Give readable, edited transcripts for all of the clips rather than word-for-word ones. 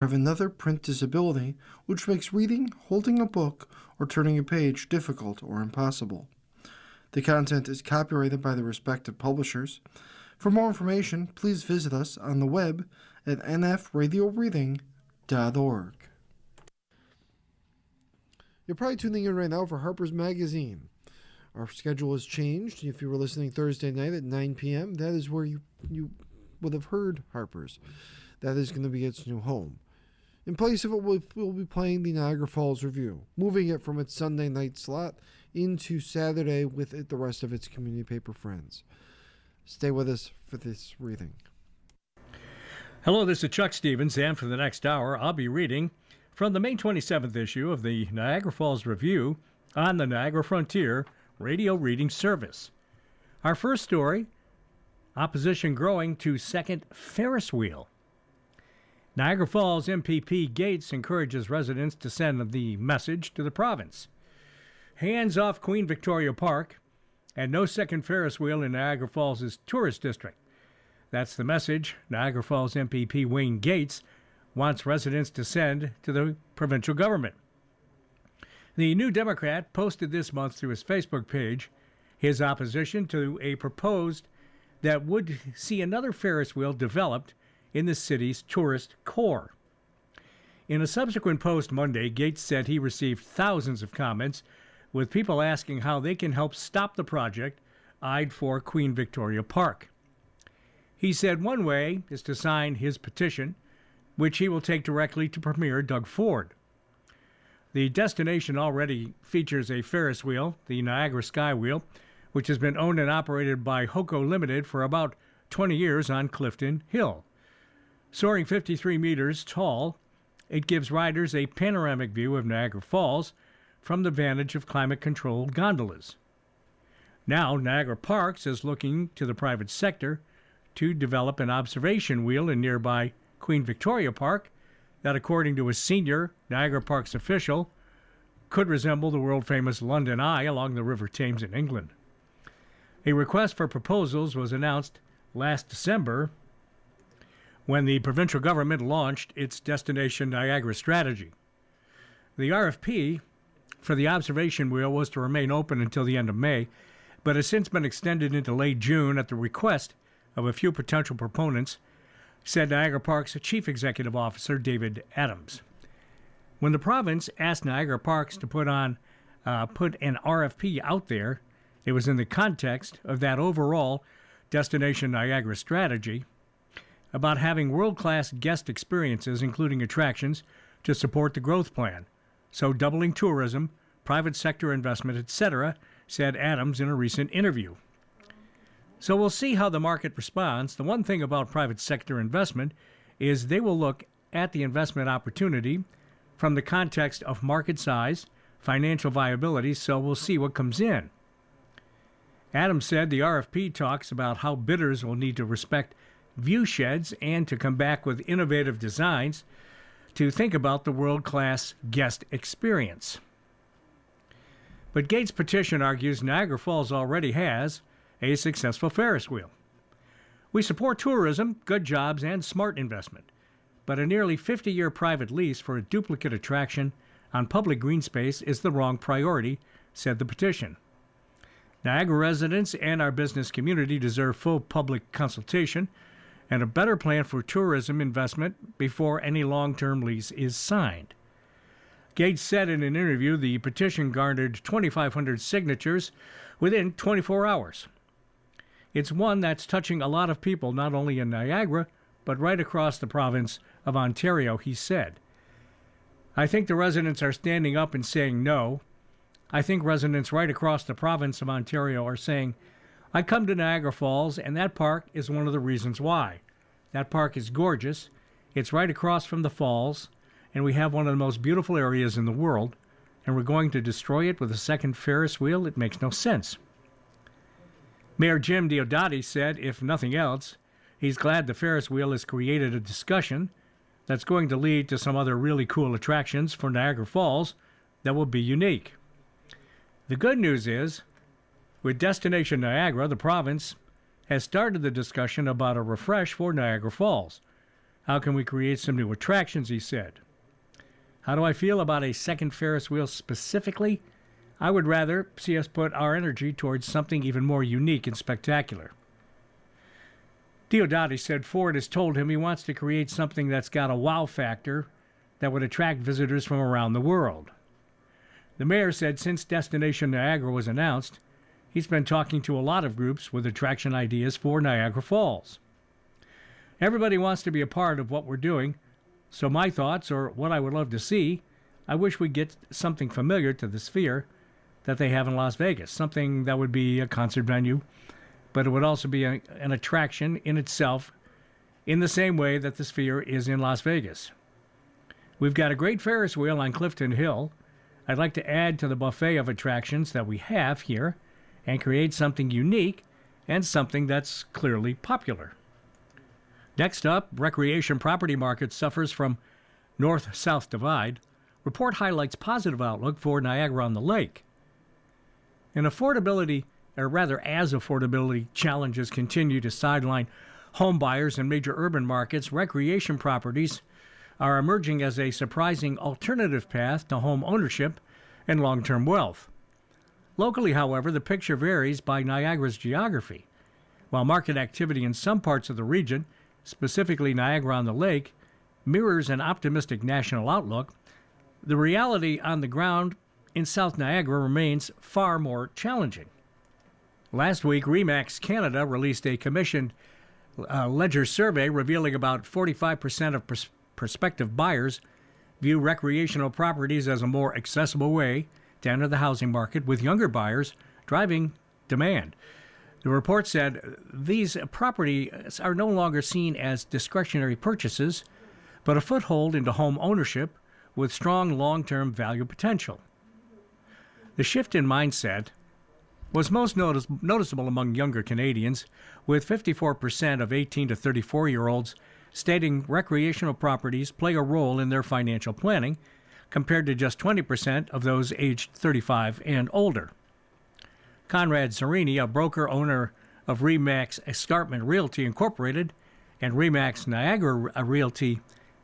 have another print disability, which makes reading, holding a book, or turning a page difficult or impossible. The content is copyrighted by the respective publishers. For more information, please visit us on the web at nfradioreading.org. You're probably tuning in right now for Harper's Magazine. Our schedule has changed. If you were listening Thursday night at 9 p.m., that is where you would have heard Harper's. That is going to be its new home. In place of it, we'll be playing the Niagara Falls Review, moving it from its Sunday night slot into Saturday with the rest of its community paper friends. Stay with us for this reading. Hello, this is Chuck Stevens, and for the next hour, I'll be reading from the May 27th issue of the Niagara Falls Review on the Niagara Frontier Radio Reading Service. Our first story, opposition growing to second Ferris wheel. Niagara Falls MPP Gates encourages residents to send the message to the province. Hands off Queen Victoria Park and no second Ferris wheel in Niagara Falls' tourist district. That's the message Niagara Falls MPP Wayne Gates wants residents to send to the provincial government. The New Democrat posted this month through his Facebook page his opposition to a proposed that would see another Ferris wheel developed in the city's tourist core. In a subsequent post Monday, Gates said he received thousands of comments with people asking how they can help stop the project eyed for Queen Victoria Park. He said one way is to sign his petition, which he will take directly to Premier Doug Ford. The destination already features a Ferris wheel, the Niagara Sky Wheel, which has been owned and operated by Hoco Limited for about 20 years on Clifton Hill. Soaring 53 meters tall, it gives riders a panoramic view of Niagara Falls from the vantage of climate-controlled gondolas. Now, Niagara Parks is looking to the private sector to develop an observation wheel in nearby Queen Victoria Park that, according to a senior Niagara Parks official, could resemble the world-famous London Eye along the River Thames in England. A request for proposals was announced last December when the provincial government launched its Destination Niagara strategy. The RFP for the observation wheel was to remain open until the end of May, but has since been extended into late June at the request of a few potential proponents, said Niagara Parks Chief Executive Officer David Adams. When the province asked Niagara Parks to put an RFP out there, it was in the context of that overall Destination Niagara strategy about having world-class guest experiences, including attractions, to support the growth plan. So doubling tourism, private sector investment, etc., said Adams in a recent interview. So we'll see how the market responds. The one thing about private sector investment is they will look at the investment opportunity from the context of market size, financial viability, so we'll see what comes in. Adams said the RFP talks about how bidders will need to respect view sheds and to come back with innovative designs to think about the world-class guest experience. But Gates' petition argues Niagara Falls already has a successful Ferris wheel. We support tourism, good jobs, and smart investment, but a nearly 50-year private lease for a duplicate attraction on public green space is the wrong priority, said the petition. Niagara residents and our business community deserve full public consultation and a better plan for tourism investment before any long-term lease is signed. Gates said in an interview the petition garnered 2,500 signatures within 24 hours. It's one that's touching a lot of people, not only in Niagara, but right across the province of Ontario, he said. I think the residents are standing up and saying no. I think residents right across the province of Ontario are saying, I come to Niagara Falls, and that park is one of the reasons why. That park is gorgeous. It's right across from the falls, and we have one of the most beautiful areas in the world, and we're going to destroy it with a second Ferris wheel? It makes no sense. Mayor Jim Diodati said, if nothing else, he's glad the Ferris wheel has created a discussion that's going to lead to some other really cool attractions for Niagara Falls that will be unique. The good news is, with Destination Niagara, the province has started the discussion about a refresh for Niagara Falls. How can we create some new attractions, he said. How do I feel about a second Ferris wheel specifically? I would rather see us put our energy towards something even more unique and spectacular. Diodati said Ford has told him he wants to create something that's got a wow factor that would attract visitors from around the world. The mayor said since Destination Niagara was announced, he's been talking to a lot of groups with attraction ideas for Niagara Falls. Everybody wants to be a part of what we're doing, so my thoughts, or what I would love to see, I wish we'd get something familiar to the Sphere that they have in Las Vegas, something that would be a concert venue, but it would also be an attraction in itself in the same way that the Sphere is in Las Vegas. We've got a great Ferris wheel on Clifton Hill. I'd like to add to the buffet of attractions that we have here and create something unique and something that's clearly popular. Next up, recreation property market suffers from north-south divide. Report highlights positive outlook for Niagara-on-the-Lake. As affordability challenges continue to sideline home buyers in major urban markets, recreation properties are emerging as a surprising alternative path to home ownership and long-term wealth. Locally, however, the picture varies by Niagara's geography. While market activity in some parts of the region, specifically Niagara-on-the-Lake, mirrors an optimistic national outlook, the reality on the ground in South Niagara remains far more challenging. Last week, RE/MAX Canada released a commissioned ledger survey revealing about 45% of prospective buyers view recreational properties as a more accessible way to enter the housing market, with younger buyers driving demand. The report said these properties are no longer seen as discretionary purchases, but a foothold into home ownership with strong long-term value potential. The shift in mindset was most noticeable among younger Canadians, with 54% of 18 to 34-year-olds stating recreational properties play a role in their financial planning, compared to just 20% of those aged 35 and older. Conrad Zerini, a broker owner of RE/MAX Escarpment Realty Incorporated and RE/MAX Niagara Realty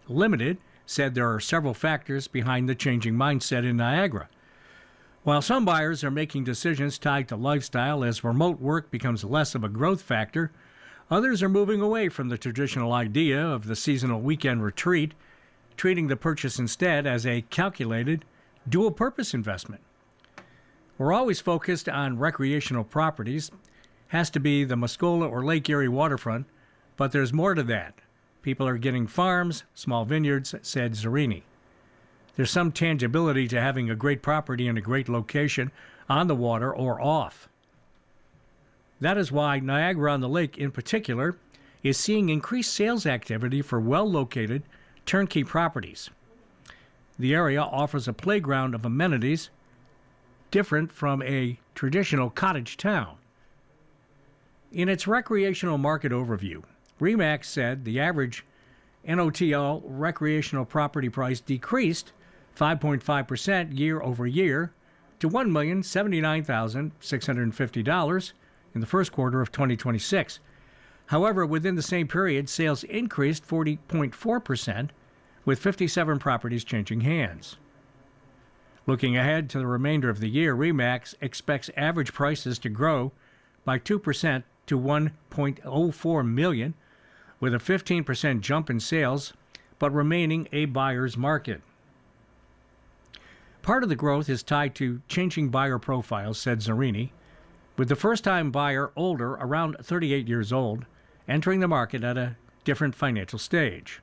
Limited, said there are several factors behind the changing mindset in Niagara. While some buyers are making decisions tied to lifestyle as remote work becomes less of a growth factor, others are moving away from the traditional idea of the seasonal weekend retreat, treating the purchase instead as a calculated, dual-purpose investment. We're always focused on recreational properties. Has to be the Muskoka or Lake Erie waterfront, but there's more to that. People are getting farms, small vineyards, said Zerini. There's some tangibility to having a great property in a great location on the water or off. That is why Niagara-on-the-Lake in particular is seeing increased sales activity for well-located turnkey properties. The area offers a playground of amenities different from a traditional cottage town. In its recreational market overview, RE/MAX said the average NOTL recreational property price decreased 5.5% year over year to $1,079,650 in the first quarter of 2026. However, within the same period, sales increased 40.4%, with 57 properties changing hands. Looking ahead to the remainder of the year, RE/MAX expects average prices to grow by 2% to $1.04 million, with a 15% jump in sales, but remaining a buyer's market. Part of the growth is tied to changing buyer profiles, said Zerini, with the first-time buyer older, around 38 years old, entering the market at a different financial stage.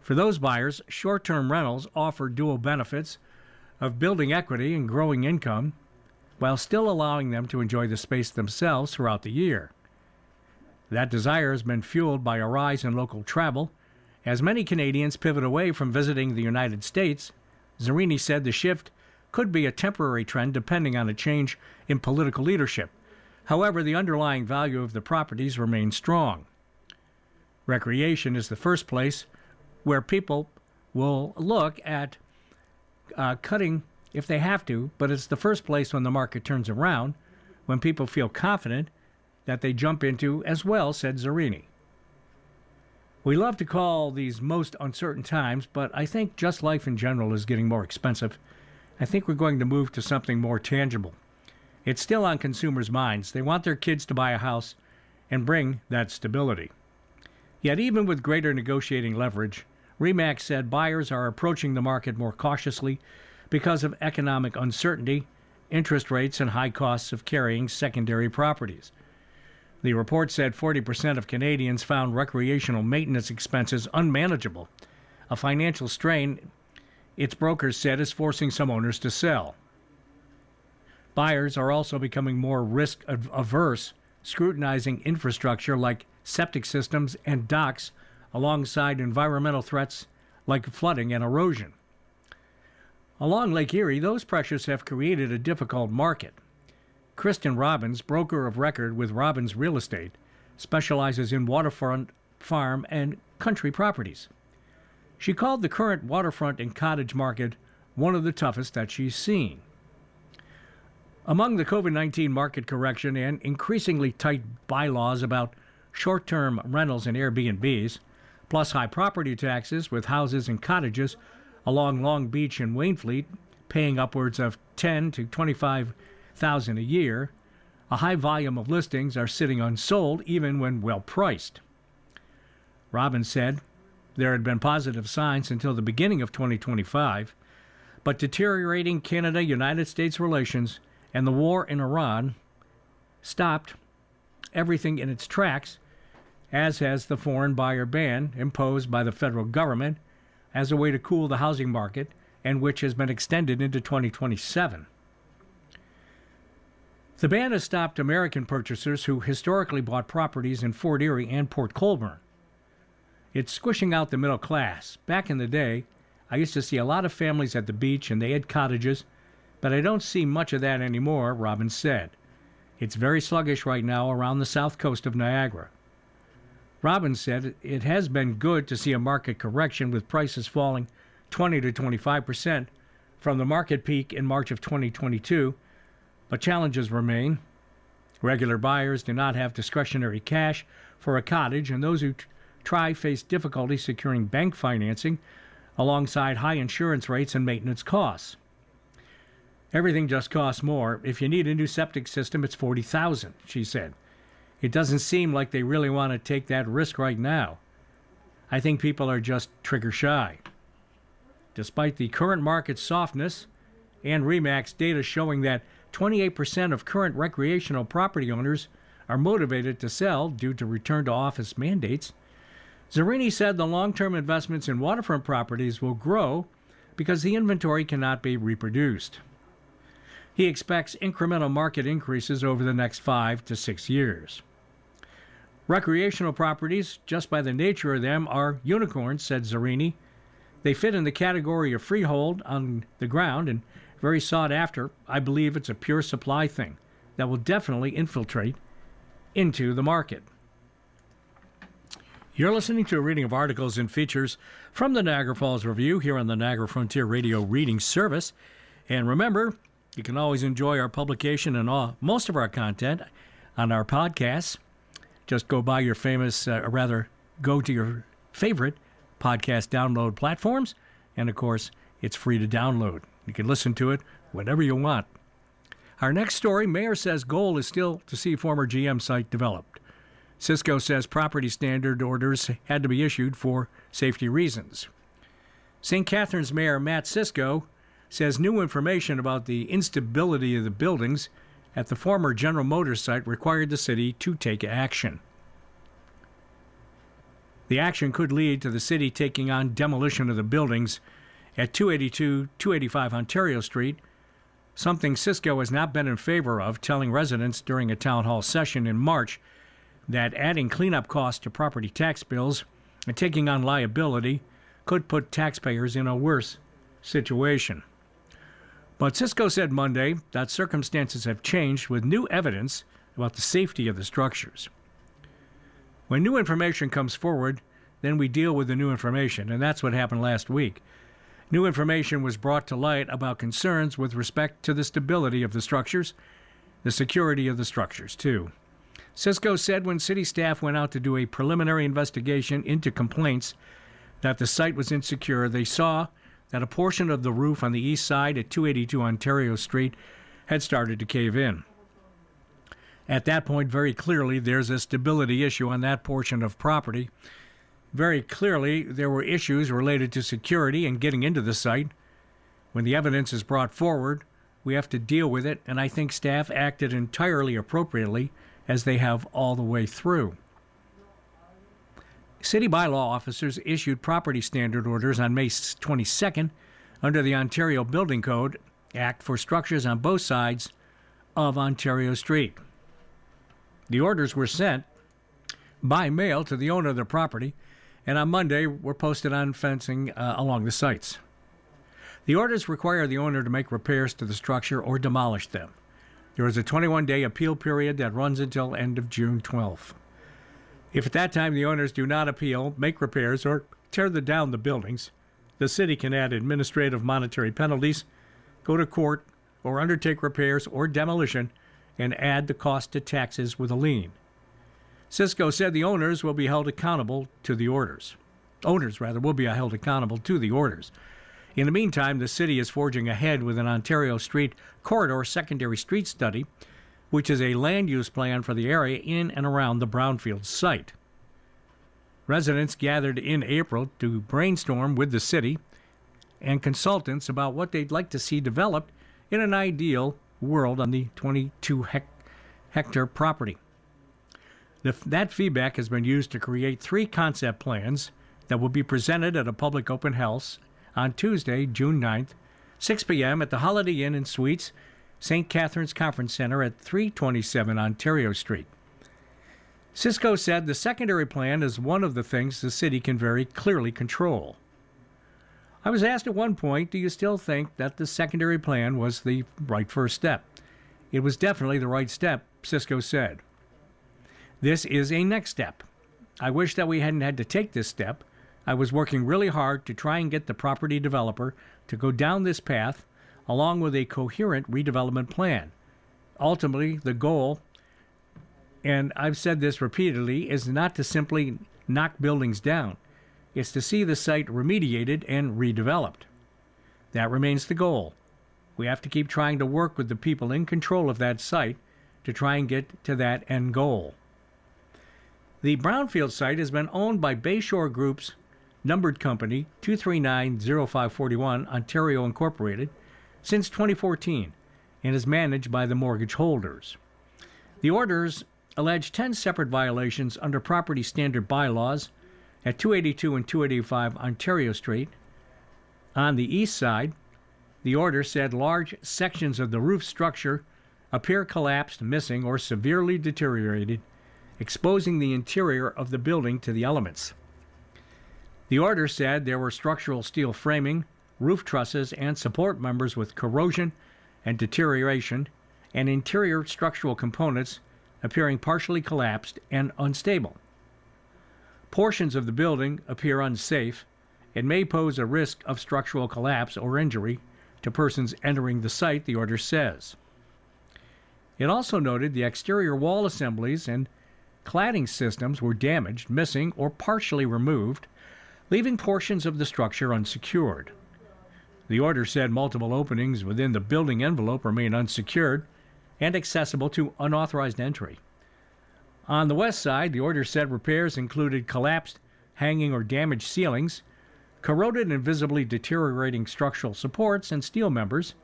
For those buyers, short-term rentals offer dual benefits of building equity and growing income, while still allowing them to enjoy the space themselves throughout the year. That desire has been fueled by a rise in local travel, as many Canadians pivot away from visiting the United States. Zerini said the shift could be a temporary trend depending on a change in political leadership. However, the underlying value of the properties remains strong. Recreation is the first place where people will look at cutting if they have to, but it's the first place when the market turns around, when people feel confident that they jump into as well, said Zerini. We love to call these most uncertain times, but I think just life in general is getting more expensive. I think we're going to move to something more tangible. It's still on consumers' minds. They want their kids to buy a house and bring that stability. Yet even with greater negotiating leverage, RE/MAX said buyers are approaching the market more cautiously because of economic uncertainty, interest rates, and high costs of carrying secondary properties. The report said 40% of Canadians found recreational maintenance expenses unmanageable, a financial strain its brokers said is forcing some owners to sell. Buyers are also becoming more risk-averse, scrutinizing infrastructure like septic systems and docks alongside environmental threats like flooding and erosion. Along Lake Erie, those pressures have created a difficult market. Kristen Robbins, broker of record with Robbins Real Estate, specializes in waterfront, farm, and country properties. She called the current waterfront and cottage market one of the toughest that she's seen. Among the COVID-19 market correction and increasingly tight bylaws about short-term rentals and Airbnbs, plus high property taxes with houses and cottages along Long Beach and Waynflete paying upwards of $10,000 to $25,000 a year, a high volume of listings are sitting unsold even when well priced. Robbins said there had been positive signs until the beginning of 2025, but deteriorating Canada-United States relations and the war in Iran stopped everything in its tracks, as has the foreign buyer ban imposed by the federal government as a way to cool the housing market and which has been extended into 2027. The ban has stopped American purchasers who historically bought properties in Fort Erie and Port Colborne. It's squishing out the middle class. Back in the day, I used to see a lot of families at the beach and they had cottages, but I don't see much of that anymore, Robbins said. It's very sluggish right now around the south coast of Niagara. Robbins said it has been good to see a market correction with prices falling 20 to 25% from the market peak in March of 2022, but challenges remain. Regular buyers do not have discretionary cash for a cottage, and those who try face difficulty securing bank financing alongside high insurance rates and maintenance costs. Everything just costs more. If you need a new septic system, it's $40,000, she said. It doesn't seem like they really want to take that risk right now. I think people are just trigger shy. Despite the current market softness and RE/MAX data showing that 28% of current recreational property owners are motivated to sell due to return to office mandates, Zerini said the long-term investments in waterfront properties will grow because the inventory cannot be reproduced. He expects incremental market increases over the next 5 to 6 years. Recreational properties, just by the nature of them, are unicorns, said Zerini. They fit in the category of freehold on the ground and very sought after. I believe it's a pure supply thing that will definitely infiltrate into the market. You're listening to a reading of articles and features from the Niagara Falls Review here on the Niagara Frontier Radio Reading Service. And remember, you can always enjoy our publication and most of our content on our podcasts. Just go to your favorite podcast download platforms, and of course, it's free to download. You can listen to it whenever you want. Our next story, mayor says goal is still to see former GM site developed. Cisco says property standard orders had to be issued for safety reasons. St. Catharines Mayor Matt Cisco says new information about the instability of the buildings at the former General Motors site required the city to take action. The action could lead to the city taking on demolition of the buildings at 285 Ontario Street, something Cisco has not been in favor of, telling residents during a town hall session in March that adding cleanup costs to property tax bills and taking on liability could put taxpayers in a worse situation. But Cisco said Monday that circumstances have changed with new evidence about the safety of the structures. When new information comes forward, then we deal with the new information, and that's what happened last week. New information was brought to light about concerns with respect to the stability of the structures, the security of the structures, too. Cisco said when city staff went out to do a preliminary investigation into complaints that the site was insecure, they saw that a portion of the roof on the east side at 282 Ontario Street had started to cave in. At that point, very clearly, there's a stability issue on that portion of property. Very clearly, there were issues related to security and getting into the site. When the evidence is brought forward, we have to deal with it, and I think staff acted entirely appropriately, as they have all the way through. City bylaw officers issued property standard orders on May 22nd under the Ontario Building Code Act for structures on both sides of Ontario Street. The orders were sent by mail to the owner of the property, and on Monday were posted on fencing along the sites. The orders require the owner to make repairs to the structure or demolish them. There is a 21-day appeal period that runs until end of June 12th. If at that time the owners do not appeal, make repairs, or tear down the buildings, the city can add administrative monetary penalties, go to court, or undertake repairs or demolition and add the cost to taxes with a lien. Cisco said the owners will be held accountable to the orders. Owners, rather, will be held accountable to the orders. In the meantime, the city is forging ahead with an Ontario Street Corridor Secondary Street Study, which is a land use plan for the area in and around the brownfield site. Residents gathered in April to brainstorm with the city and consultants about what they'd like to see developed in an ideal world on the 22-hectare property. That feedback has been used to create 3 concept plans that will be presented at a public open house on Tuesday, June 9th, 6 p.m. at the Holiday Inn and Suites, St. Catharines Conference Center at 327 Ontario Street. Cisco said the secondary plan is one of the things the city can very clearly control. I was asked at one point, do you still think that the secondary plan was the right first step? It was definitely the right step, Cisco said. This is a next step. I wish that we hadn't had to take this step. I was working really hard to try and get the property developer to go down this path along with a coherent redevelopment plan. Ultimately, the goal, and I've said this repeatedly, is not to simply knock buildings down. It's to see the site remediated and redeveloped. That remains the goal. We have to keep trying to work with the people in control of that site to try and get to that end goal. The brownfield site has been owned by Bayshore Group's numbered company 2390541 Ontario Incorporated since 2014 and is managed by the mortgage holders. The orders allege 10 separate violations under property standard bylaws at 282 and 285 Ontario Street. On the east side, the order said large sections of the roof structure appear collapsed, missing, or severely deteriorated, exposing the interior of the building to the elements. The order said there were structural steel framing, roof trusses, and support members with corrosion and deterioration, and interior structural components appearing partially collapsed and unstable. Portions of the building appear unsafe and may pose a risk of structural collapse or injury to persons entering the site, the order says. It also noted the exterior wall assemblies and cladding systems were damaged, missing, or partially removed, leaving portions of the structure unsecured. The order said multiple openings within the building envelope remain unsecured and accessible to unauthorized entry. On the west side, the order said repairs included collapsed, hanging, or damaged ceilings, corroded and visibly deteriorating structural supports and steel members,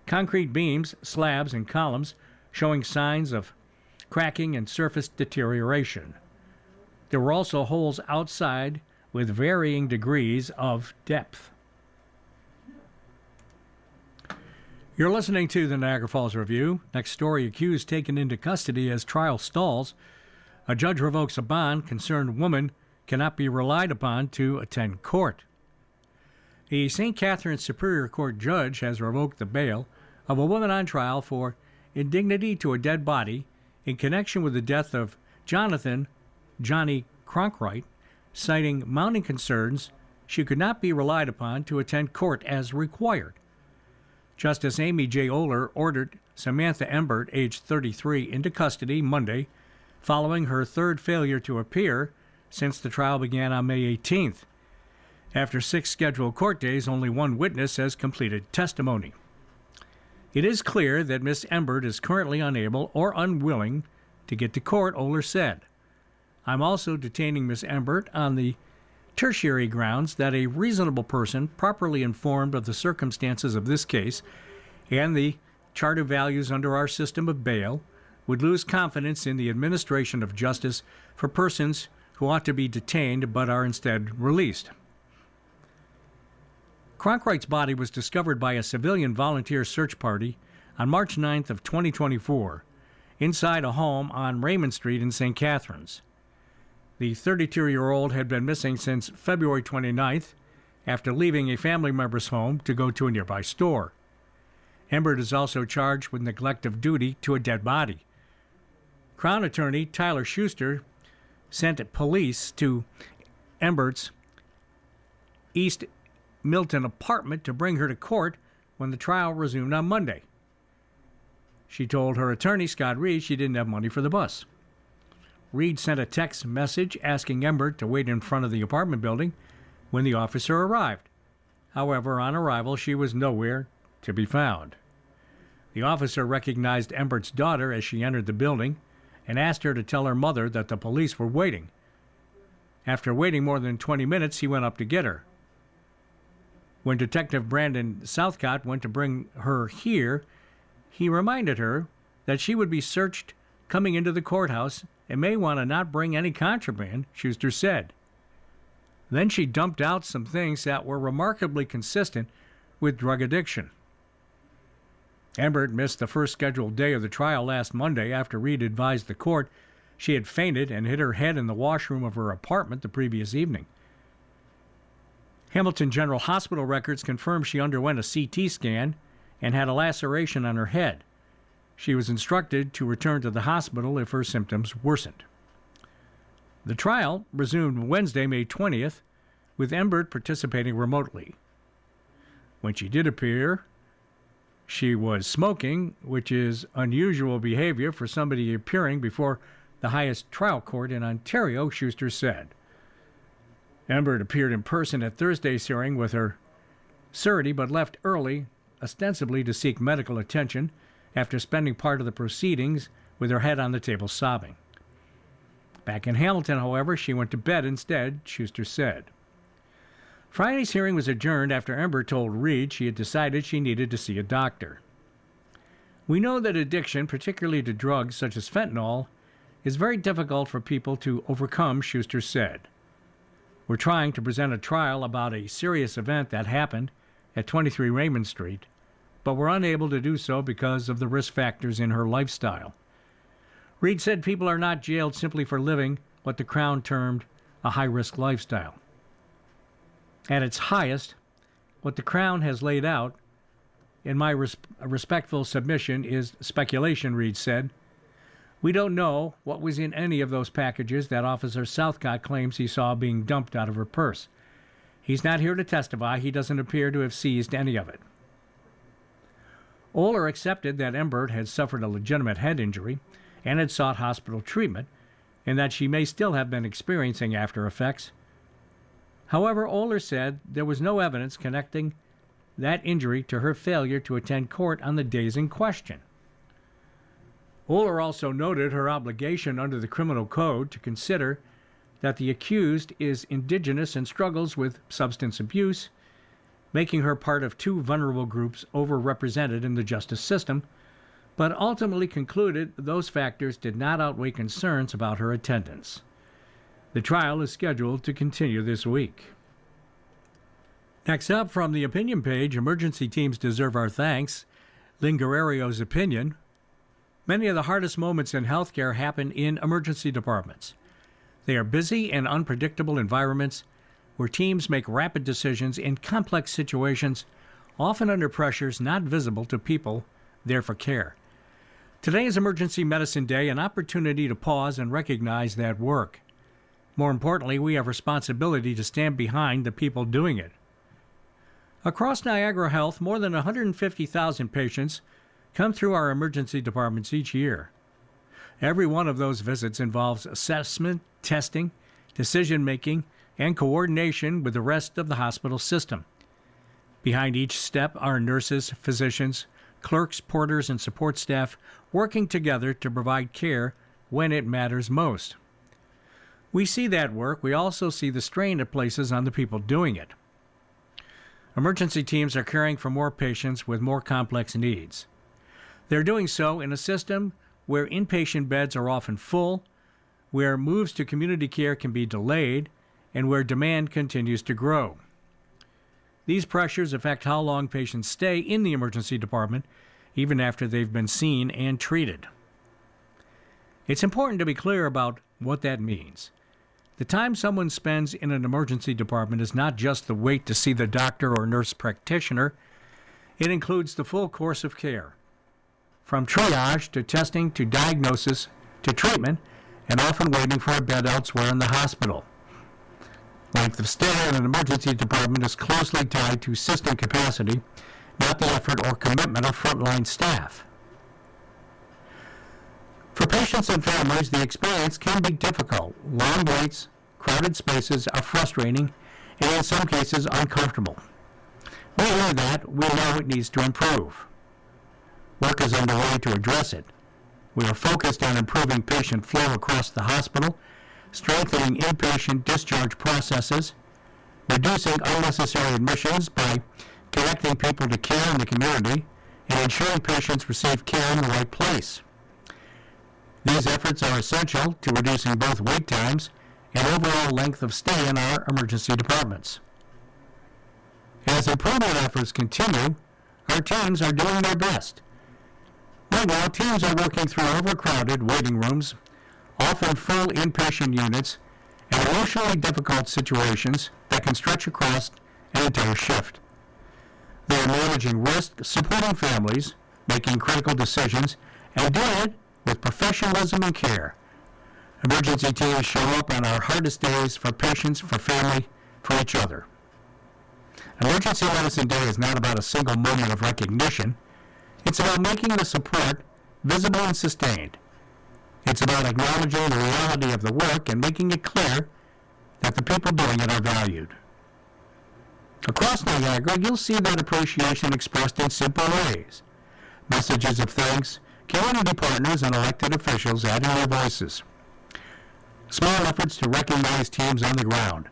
concrete beams, slabs, and columns showing signs of cracking and surface deterioration. There were also holes outside with varying degrees of depth. You're listening to the Niagara Falls Review. Next story, accused taken into custody as trial stalls. A judge revokes a bond. Concerned woman cannot be relied upon to attend court. A St. Catharines Superior Court judge has revoked the bail of a woman on trial for indignity to a dead body in connection with the death of Jonathan Johnny Cronkright, citing mounting concerns she could not be relied upon to attend court as required. Justice Amy J. Oler ordered Samantha Embert, age 33, into custody Monday following her third failure to appear since the trial began on May 18th. After 6 scheduled court days, only one witness has completed testimony. It is clear that Miss Embert is currently unable or unwilling to get to court, Oler said. I'm also detaining Miss Embert on the tertiary grounds that a reasonable person, properly informed of the circumstances of this case and the charter values under our system of bail, would lose confidence in the administration of justice for persons who ought to be detained but are instead released. Cronkright's body was discovered by a civilian volunteer search party on March 9th of 2024 inside a home on Raymond Street in St. Catharines. The 32-year-old had been missing since February 29th after leaving a family member's home to go to a nearby store. Embert is also charged with neglect of duty to a dead body. Crown attorney Tyler Schuster sent police to Embert's East Milton apartment to bring her to court when the trial resumed on Monday. She told her attorney, Scott Reed, she didn't have money for the bus. Reed sent a text message asking Embert to wait in front of the apartment building when the officer arrived. However, on arrival, she was nowhere to be found. The officer recognized Embert's daughter as she entered the building and asked her to tell her mother that the police were waiting. After waiting more than 20 minutes, he went up to get her. When Detective Brandon Southcott went to bring her here, he reminded her that she would be searched coming into the courthouse and may want to not bring any contraband, Schuster said. Then she dumped out some things that were remarkably consistent with drug addiction. Embert missed the first scheduled day of the trial last Monday after Reed advised the court she had fainted and hit her head in the washroom of her apartment the previous evening. Hamilton General Hospital records confirmed she underwent a CT scan and had a laceration on her head. She was instructed to return to the hospital if her symptoms worsened. The trial resumed Wednesday, May 20th, with Embert participating remotely. When she did appear, she was smoking, which is unusual behavior for somebody appearing before the highest trial court in Ontario, Schuster said. Embert appeared in person at Thursday's hearing with her surety, but left early, ostensibly to seek medical attention after spending part of the proceedings with her head on the table sobbing. Back in Hamilton, however, she went to bed instead, Schuster said. Friday's hearing was adjourned after Embert told Reed she had decided she needed to see a doctor. We know that addiction, particularly to drugs such as fentanyl, is very difficult for people to overcome, Schuster said. We're trying to present a trial about a serious event that happened at 23 Raymond Street, but we're unable to do so because of the risk factors in her lifestyle. Reed said people are not jailed simply for living what the Crown termed a high-risk lifestyle. At its highest, what the Crown has laid out, in my respectful submission, is speculation, Reed said. We don't know what was in any of those packages that Officer Southcott claims he saw being dumped out of her purse. He's not here to testify. He doesn't appear to have seized any of it. Oler accepted that Embert had suffered a legitimate head injury and had sought hospital treatment, and that she may still have been experiencing after effects. However, Oler said there was no evidence connecting that injury to her failure to attend court on the days in question. Oler also noted her obligation under the criminal code to consider that the accused is indigenous and struggles with substance abuse, making her part of two vulnerable groups overrepresented in the justice system, but ultimately concluded those factors did not outweigh concerns about her attendance. The trial is scheduled to continue this week. Next up, from the opinion page, emergency teams deserve our thanks. Lynn Guerrerio's opinion. Many of the hardest moments in healthcare happen in emergency departments. They are busy and unpredictable environments where teams make rapid decisions in complex situations, often under pressures not visible to people there for care. Today is Emergency Medicine Day, an opportunity to pause and recognize that work. More importantly, we have responsibility to stand behind the people doing it. Across Niagara Health, more than 150,000 patients come through our emergency departments each year. Every one of those visits involves assessment, testing, decision-making, and coordination with the rest of the hospital system. Behind each step are nurses, physicians, clerks, porters, and support staff working together to provide care when it matters most. We see that work. We also see the strain it places on the people doing it. Emergency teams are caring for more patients with more complex needs. They're doing so in a system where inpatient beds are often full, where moves to community care can be delayed, and where demand continues to grow. These pressures affect how long patients stay in the emergency department, even after they've been seen and treated. It's important to be clear about what that means. The time someone spends in an emergency department is not just the wait to see the doctor or nurse practitioner. It includes the full course of care, from triage to testing to diagnosis to treatment, and often waiting for a bed elsewhere in the hospital. Length of stay in an emergency department is closely tied to system capacity, not the effort or commitment of frontline staff. For patients and families, the experience can be difficult. Long waits, crowded spaces are frustrating, and in some cases uncomfortable. We hear that. We know it needs to improve. Work is underway to address it. We are focused on improving patient flow across the hospital, strengthening inpatient discharge processes, reducing unnecessary admissions by connecting people to care in the community, and ensuring patients receive care in the right place. These efforts are essential to reducing both wait times and overall length of stay in our emergency departments. As improvement efforts continue, our teams are doing their best. Right now, teams are working through overcrowded waiting rooms, often full inpatient units, and emotionally difficult situations that can stretch across an entire shift. They are managing risk, supporting families, making critical decisions, and doing it with professionalism and care. Emergency teams show up on our hardest days for patients, for family, for each other. Emergency Medicine Day is not about a single moment of recognition. It's about making the support visible and sustained. It's about acknowledging the reality of the work and making it clear that the people doing it are valued. Across Niagara, you'll see that appreciation expressed in simple ways. Messages of thanks, community partners, and elected officials adding their voices. Small efforts to recognize teams on the ground.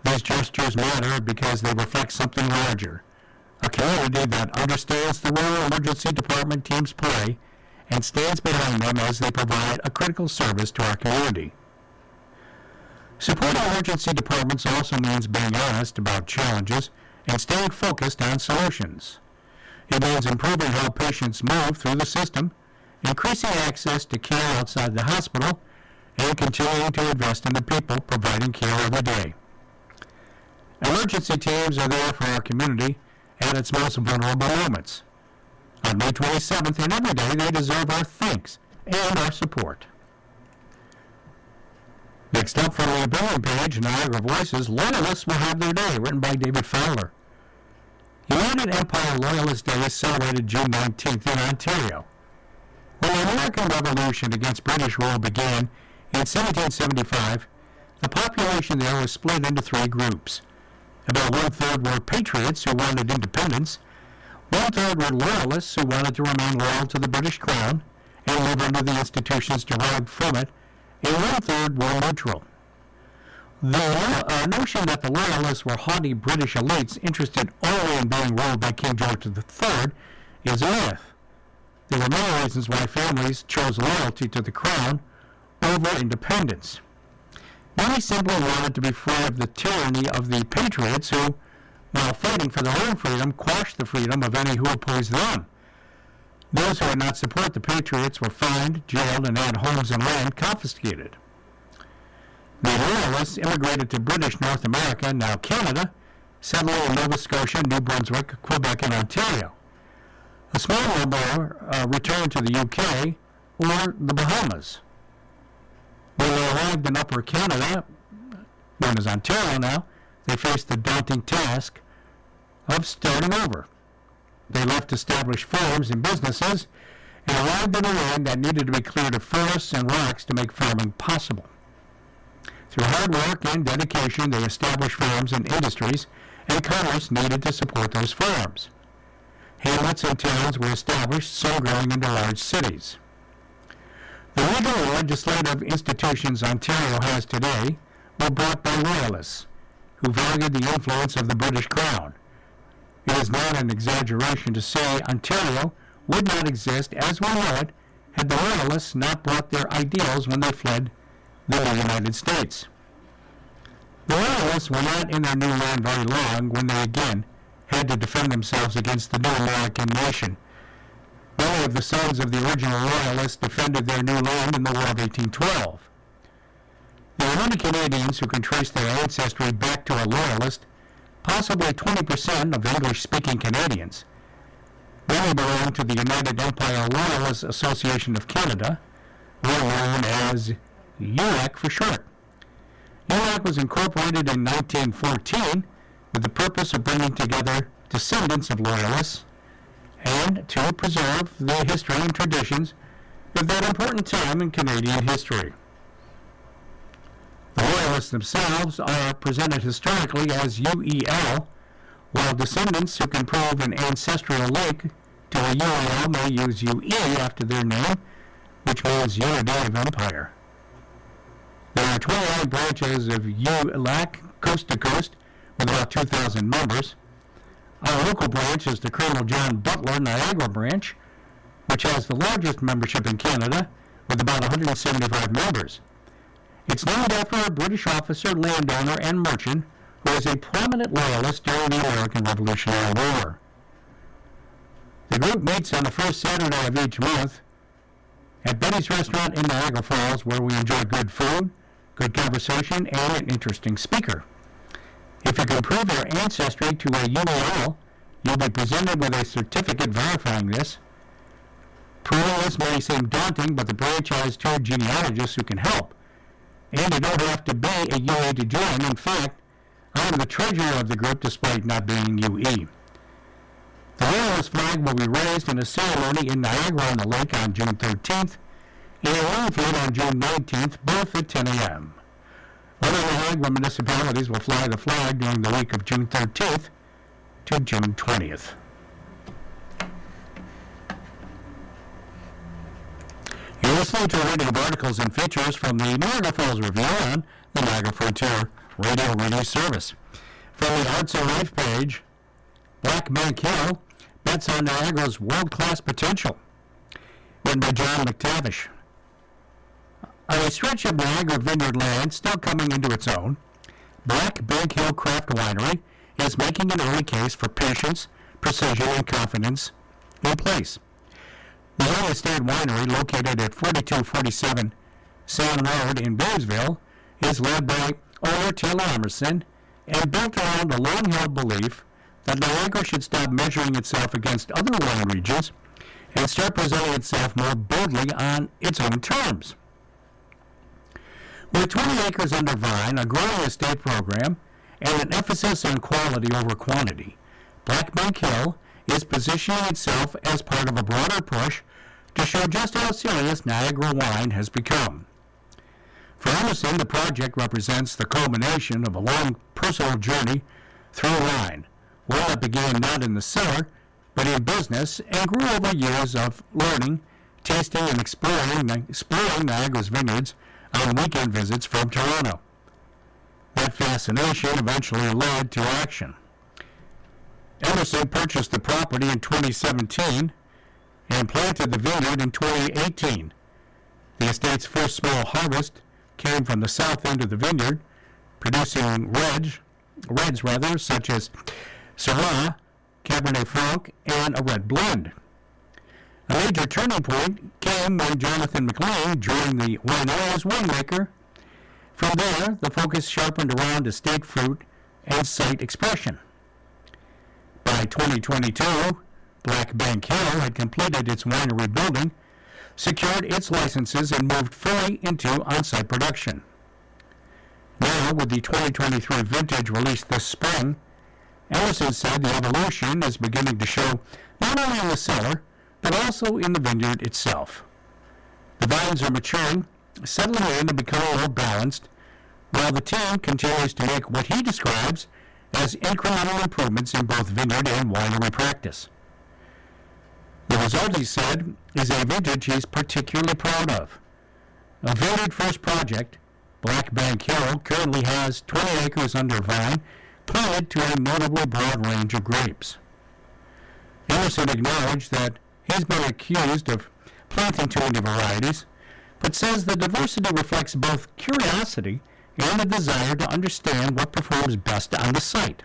These gestures matter because they reflect something larger. A community that understands the role emergency department teams play and stands behind them as they provide a critical service to our community. Supporting emergency departments also means being honest about challenges and staying focused on solutions. It means improving how patients move through the system, increasing access to care outside the hospital, and continuing to invest in the people providing care every day. Emergency teams are there for our community at its most vulnerable moments. On May 27th and every day, they deserve our thanks and our support. Next up from the opinion page, Niagara Voices, Loyalists Will Have Their Day, written by David Fowler. United Empire Loyalist Day is celebrated June 19th in Ontario. When the American Revolution against British rule began in 1775, the population there was split into three groups. About one-third were patriots who wanted independence, one-third were loyalists who wanted to remain loyal to the British Crown and live under the institutions derived from it, and one-third were neutral. The notion that the loyalists were haughty British elites interested only in being ruled by King George III is a myth. There were many reasons why families chose loyalty to the Crown over independence. Many simply wanted to be free of the tyranny of the patriots who, while fighting for their own freedom, quashed the freedom of any who opposed them. Those who would not support the patriots were fined, jailed, and had homes and land confiscated. The Loyalists immigrated to British North America, now Canada, settling in Nova Scotia, New Brunswick, Quebec, and Ontario. A small number returned to the UK or the Bahamas. When they arrived in Upper Canada, known as Ontario now, they faced the daunting task of starting over. They left established firms and businesses and arrived in a land that needed to be cleared of forests and rocks to make farming possible. Through hard work and dedication, they established farms and industries and commerce needed to support those farms. Hamlets and towns were established, some growing into large cities. The legal and legislative institutions Ontario has today were brought by Royalists, who valued the influence of the British Crown. It is not an exaggeration to say Ontario would not exist as we know it had the Royalists not brought their ideals when they fled the United States. The Royalists were not in their new land very long when they again had to defend themselves against the new American nation. Many of the sons of the original Royalists defended their new land in the War of 1812. There are many Canadians who can trace their ancestry back to a Loyalist, possibly 20% of English-speaking Canadians. Many belong to the United Empire Loyalist Association of Canada, known as ULEC for short. ULEC was incorporated in 1914 with the purpose of bringing together descendants of Loyalists and to preserve the history and traditions of that important time in Canadian history. The Loyalists themselves are presented historically as UEL, while descendants who can prove an ancestral link to a UEL may use UE after their name, which means Unity of Empire. There are 29 branches of ULEC coast to coast with about 2,000 members. Our local branch is the Colonel John Butler Niagara branch, which has the largest membership in Canada with about 175 members. It's named after a British officer, landowner, and merchant who was a prominent Loyalist during the American Revolutionary War. The group meets on the first Saturday of each month at Betty's Restaurant in Niagara Falls, where we enjoy good food, good conversation, and an interesting speaker. If you can prove your ancestry to a UEL, you'll be presented with a certificate verifying this. Proving this may seem daunting, but the branch has two genealogists who can help. And you don't have to be a UE to join. In fact, I am the treasurer of the group despite not being UE. The Loyalist flag will be raised in a ceremony in Niagara-on-the-Lake on June 13th and in Longfield on June 19th, both at 10 a.m. Other Niagara municipalities will fly the flag during the week of June 13th to June 20th. You're listening to a reading of articles and features from the Niagara Falls Review on the Niagara Frontier Radio Reading Service. From the Arts and Life page, Black Bank Hill bets on Niagara's world-class potential. Written by John McTavish. On a stretch of Niagara vineyard land still coming into its own, Black Bank Hill Craft Winery is making an early case for patience, precision, and confidence in place. The Hill Estate Winery, located at 4247 Sound Road in Baysville, is led by owner Taylor Emerson and built around a long-held belief that Niagara should stop measuring itself against other wine regions and start presenting itself more boldly on its own terms. With 20 acres under vine, a growing estate program, and an emphasis on quality over quantity, Black Bank Hill is positioning itself as part of a broader push to show just how serious Niagara wine has become. For Emerson, the project represents the culmination of a long personal journey through wine, one that began not in the cellar, but in business, and grew over years of learning, tasting, and exploring Niagara's vineyards on weekend visits from Toronto. That fascination eventually led to action. Emerson purchased the property in 2017 and planted the vineyard in 2018. The estate's first small harvest came from the south end of the vineyard, producing reds such as Syrah, Cabernet Franc, and a red blend. A major turning point came when Jonathan McLean joined the winery as winemaker. From there, the focus sharpened around estate fruit and site expression. By 2022, Black Bank Hill had completed its winery building, secured its licenses, and moved fully into on-site production. Now, with the 2023 vintage released this spring, Emerson said the evolution is beginning to show not only in the cellar, but also in the vineyard itself. The vines are maturing, settling in and becoming more balanced, while the team continues to make what he describes as incremental improvements in both vineyard and winery practice. The result, he said, is a vintage he's particularly proud of. A vineyard first project, Black Bank Hill currently has 20 acres under vine, planted to a notably broad range of grapes. Emerson acknowledged that he's been accused of planting too many varieties, but says the diversity reflects both curiosity and a desire to understand what performs best on the site.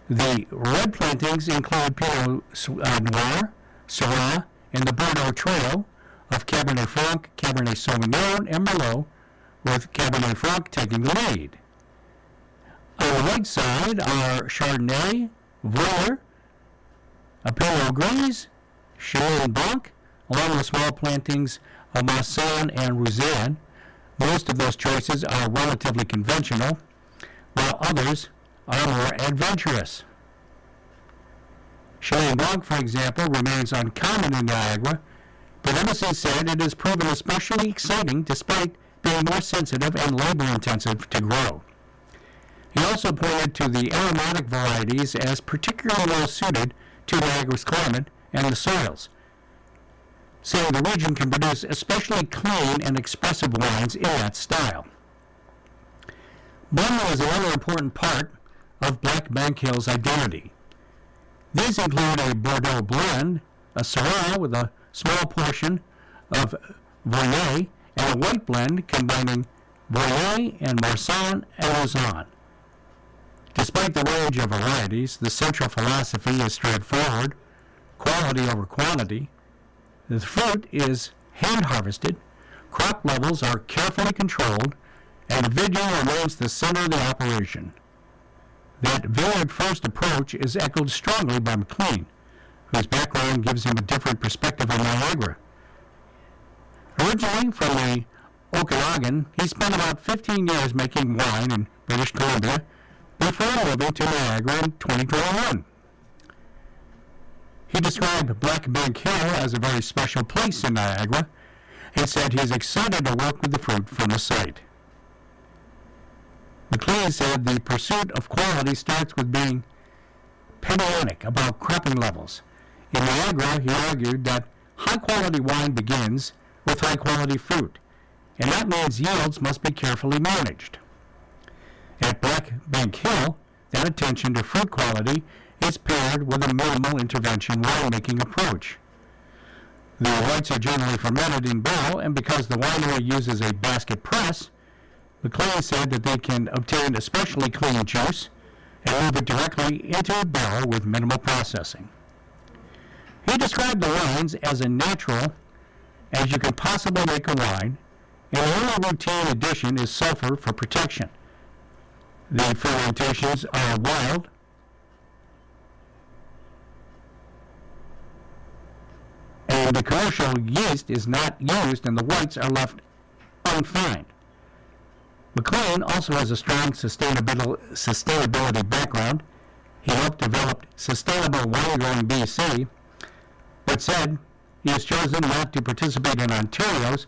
The red plantings include Pinot Noir, Syrah, and the Bordeaux Trio of Cabernet Franc, Cabernet Sauvignon, and Merlot, with Cabernet Franc taking the lead. On the right side are Chardonnay, Voyer, a Pinot Gris, Chenin Blanc, along with small plantings of Marsanne and Roussanne. Most of those choices are relatively conventional, while others are more adventurous. Chenin Blanc, for example, remains uncommon in Niagara, but Emerson said it has proven especially exciting despite being more sensitive and labor-intensive to grow. He also pointed to the aromatic varieties as particularly well suited to Niagara's climate and the soils, saying the region can produce especially clean and expressive wines in that style. Blending is another important part of Black Bank Hill's identity. These include a Bordeaux blend, a Syrah with a small portion of Voyer, and a white blend combining Voyer and Marsanne and Roussanne. Despite the range of varieties, the central philosophy is straightforward: quality over quantity. The fruit is hand-harvested, crop levels are carefully controlled, and the vineyard remains the center of the operation. That vineyard-first approach is echoed strongly by McLean, whose background gives him a different perspective on Niagara. Originally from the Okanagan, he spent about 15 years making wine in British Columbia before moving to Niagara in 2021. He described Black Bank Hill as a very special place in Niagara and said he's excited to work with the fruit from the site. McLean said the pursuit of quality starts with being pedantic about cropping levels. In Niagara, he argued that high-quality wine begins with high-quality fruit, and that means yields must be carefully managed. At Black Bank Hill, that attention to fruit quality is paired with a minimal intervention winemaking approach. The whites are generally fermented in barrel, and because the winery uses a basket press, McLean said that they can obtain especially clean juice and move it directly into a barrel with minimal processing. He described the wines as natural as you can possibly make a wine, and the only routine addition is sulfur for protection. The fermentations are wild, and the commercial yeast is not used, and the whites are left unfined. McLean also has a strong sustainability background. He helped develop Sustainable Wine Growing BC, but said he has chosen not to participate in Ontario's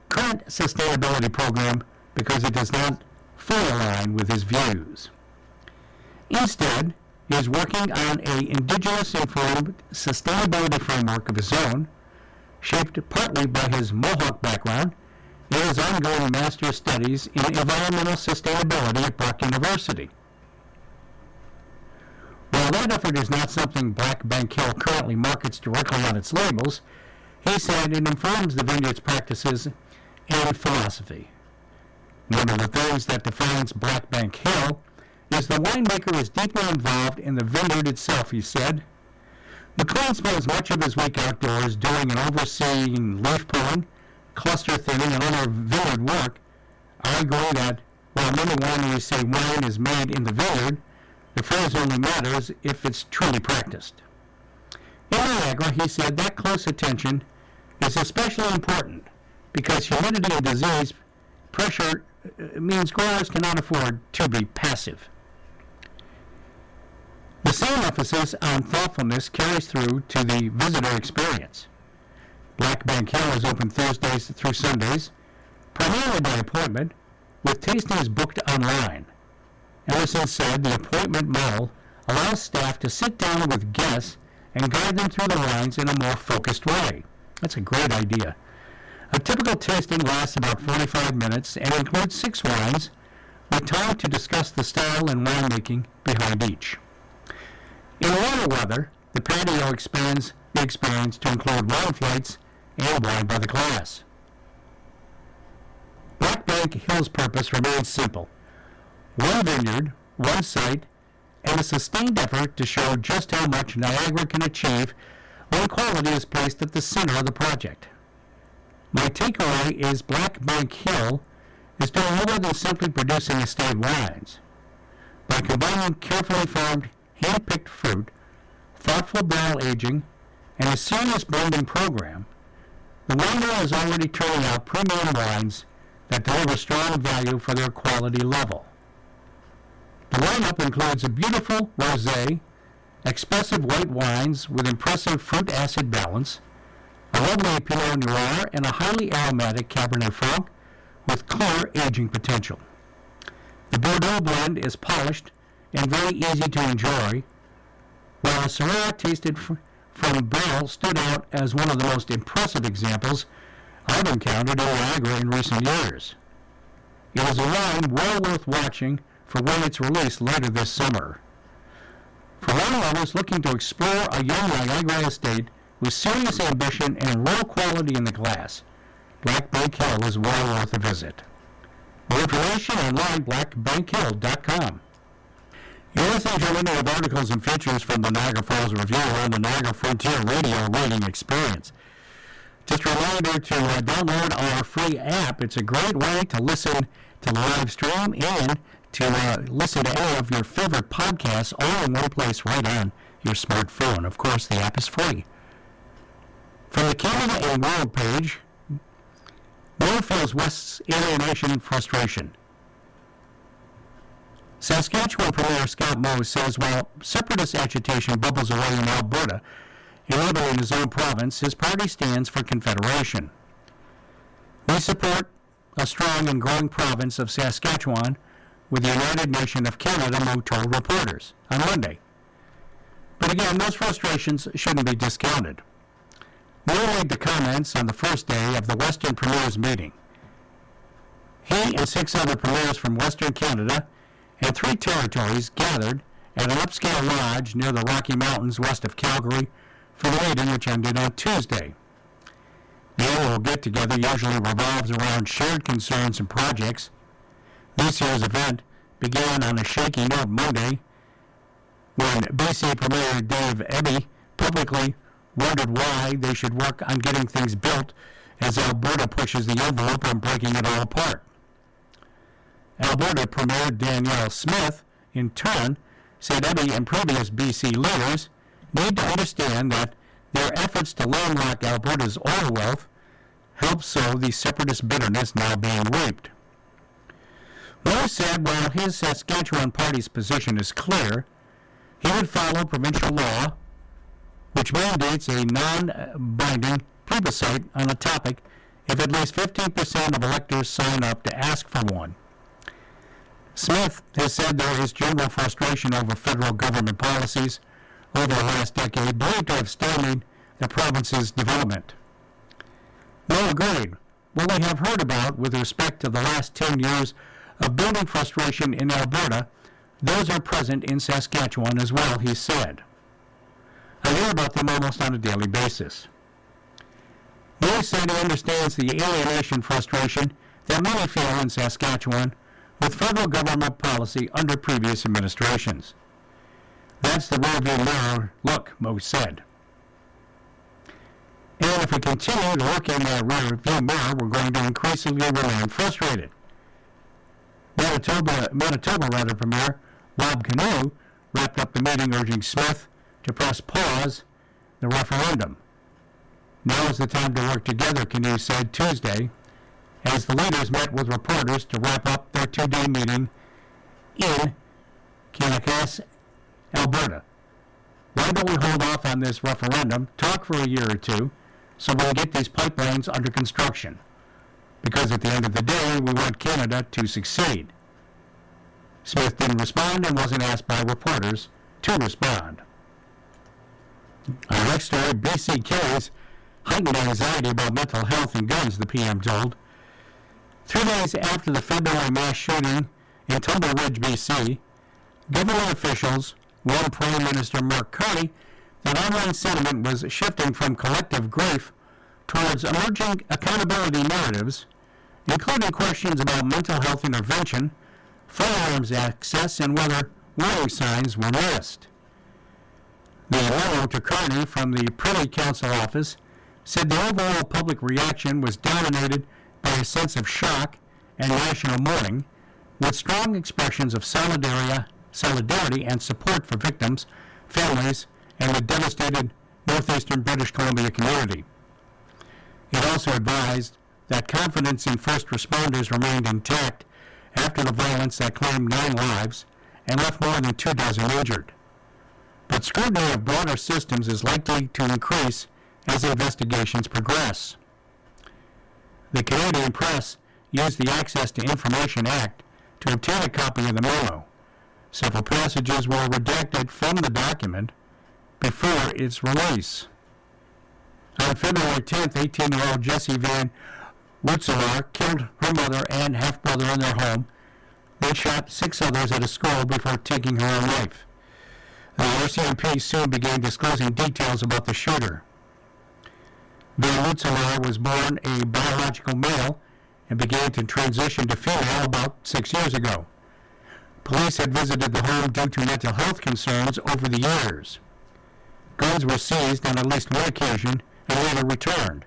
current sustainability program because it does not fully align with his views. Instead, he is working on an Indigenous-informed sustainability framework of his own, shaped partly by his Mohawk background and his ongoing master's studies in environmental sustainability at Brock University. While that effort is not something Black Bank Hill currently markets directly on its labels, he said it informs the vineyard's practices and philosophy. One of the things that defines Black Bank Hill is the winemaker is deeply involved in the vineyard itself, he said. McLean spends much of his week outdoors doing and overseeing leaf pulling, cluster thinning, and other vineyard work, arguing that while many wineries say wine is made in the vineyard, the phrase only matters if it's truly practiced. In Niagara, he said that close attention is especially important because humidity and disease pressure means growers cannot afford to be passive. The same emphasis on thoughtfulness carries through to the visitor experience. Black Bank Hill is open Thursdays through Sundays, primarily by appointment, with tastings booked online. Ellison said the appointment model allows staff to sit down with guests and guide them through the wines in a more focused way. That's a great idea. A typical tasting lasts about 45 minutes and includes 6 wines, with time to discuss the style and winemaking behind each. In warmer weather, the patio expands the experience to include wine flights and wine by the glass. Black Bank Hill's purpose remains simple: one vineyard, one site, and a sustained effort to show just how much Niagara can achieve when quality is placed at the center of the project. My takeaway is Black Bank Hill is doing more than simply producing estate wines. By combining carefully farmed, hand-picked fruit, thoughtful barrel aging, and a serious blending program, the winery is already turning out premium wines that deliver strong value for their quality level. The lineup includes a beautiful rosé, expressive white wines with impressive fruit acid balance, a lovely Pinot Noir, and a highly aromatic Cabernet Franc with clear aging potential. The Bordeaux blend is polished and very easy to enjoy, while a Syrah tasted from barrel stood out as one of the most impressive examples I've encountered in Niagara in recent years. It is a wine well worth watching for when it's released later this summer. For wine lovers looking to explore a young Niagara estate with serious ambition and raw quality in the glass, Black Bank Hill is well worth a visit. More information online, blackbankhill.com. You're listening to a window of articles and features from the Niagara Falls Review on the Niagara Frontier Radio Reading Experience. Just a reminder to download our free app. It's a great way to listen to the live stream and to listen to any of your favorite podcasts all in one place right on your smartphone. Of course, the app is free. From the Canada and World page, Moore feels West's alienation and frustration. Saskatchewan Premier Scott Moe says while separatist agitation bubbles away in Alberta, enabling his own province, his party stands for Confederation. We support a strong and growing province of Saskatchewan with the United Nation of Canada, Moe told reporters on Monday. But again, those frustrations shouldn't be discounted. Moe made the comments on the first day of the Western Premiers meeting. He and 6 other premiers from Western Canada and 3 territories gathered at an upscale lodge near the Rocky Mountains west of Calgary for the meeting, which ended on Tuesday. The annual get-together usually revolves around shared concerns and projects. This year's event began on a shaky note Monday when BC Premier Dave Eby publicly wondered why they should work on getting things built as Alberta pushes the envelope on breaking it all apart. Alberta Premier Danielle Smith, in turn, said Eby and previous BC leaders need to understand that their efforts to landlock Alberta's oil wealth help sow the separatist bitterness now being reaped. Moe said while his Saskatchewan party's position is clear, he would follow provincial law, which mandates a non-binding plebiscite on a topic if at least 15% of electors sign up to ask for one. Smith has said there is general frustration over federal government policies over the last decade, believed to have stymied the province's development. Moe agreed. What we have heard about with respect to the last 10 years of building frustration in Alberta, those are present in Saskatchewan as well, he said. I hear about them almost on a daily basis. Moe said he understands the alienation frustration that many feel in Saskatchewan with federal government policy under previous administrations. That's the rearview mirror look, Moe said. And if we continue to look in that rearview mirror, we're going to increasingly remain frustrated. Manitoba Premier Rob Canoe wrapped up the meeting urging Smith to press pause the referendum. Now is the time to work together, Canoe said Tuesday, as the leaders met with reporters to wrap up their 2-day meeting in Kannakas, Alberta. why don't we hold off on this referendum, talk for a year or two, so we can get these pipelines under construction? Because at the end of the day, we want Canada to succeed. Smith didn't respond and wasn't asked by reporters to respond. Our next story, BC carries heightened anxiety about mental health and guns, the PM told. 3 days after the February mass shooting in Tumble Ridge, BC, government officials warned Prime Minister Mark Carney that online sentiment was shifting from collective grief towards emerging accountability narratives, including questions about mental health intervention, firearms access, and whether warning signs were missed. The memo to Carney from the Privy Council office said the overall public reaction was dominated by a sense of shock and national mourning, with strong expressions of solidarity and support for victims, families, and the devastated northeastern British Columbia community. It also advised that confidence in first responders remained intact after the violence that claimed 9 lives and left more than 24 injured. But scrutiny of broader systems is likely to increase as investigations progress. The Canadian Press used the Access to Information Act to obtain a copy of the memo. Several passages were redacted from the document before its release. On February 10th, 18-year-old Jessie Van Rutselaar killed her mother and half-brother in their home, then shot 6 others at a school before taking her own life. The RCMP soon began disclosing details about the shooter. Van Rutselaar was born a biological male and began to transition to female about 6 years ago. Police had visited the home due to mental health concerns over the years. Guns were seized on at least one occasion and later returned.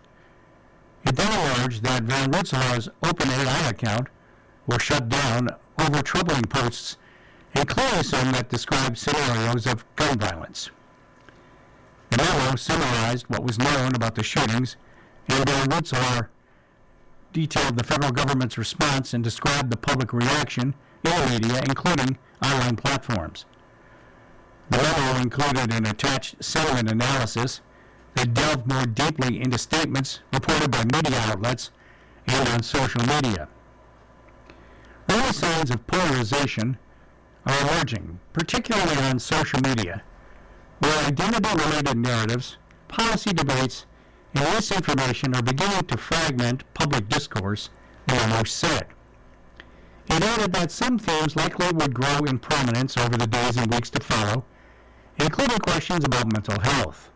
It then emerged that Van Rutselaar's OpenAI account was shut down over troubling posts, including some that described scenarios of gun violence. The memo summarized what was known about the shootings, and Van Rutselaar detailed the federal government's response and described the public reaction in the media, including online platforms. The memo included an attached sentiment analysis that delved more deeply into statements reported by media outlets and on social media. Early signs of polarization are emerging, particularly on social media, where identity-related narratives, policy debates, and misinformation are beginning to fragment public discourse, the memo said. It added that some themes likely would grow in prominence over the days and weeks to follow, including questions about mental health.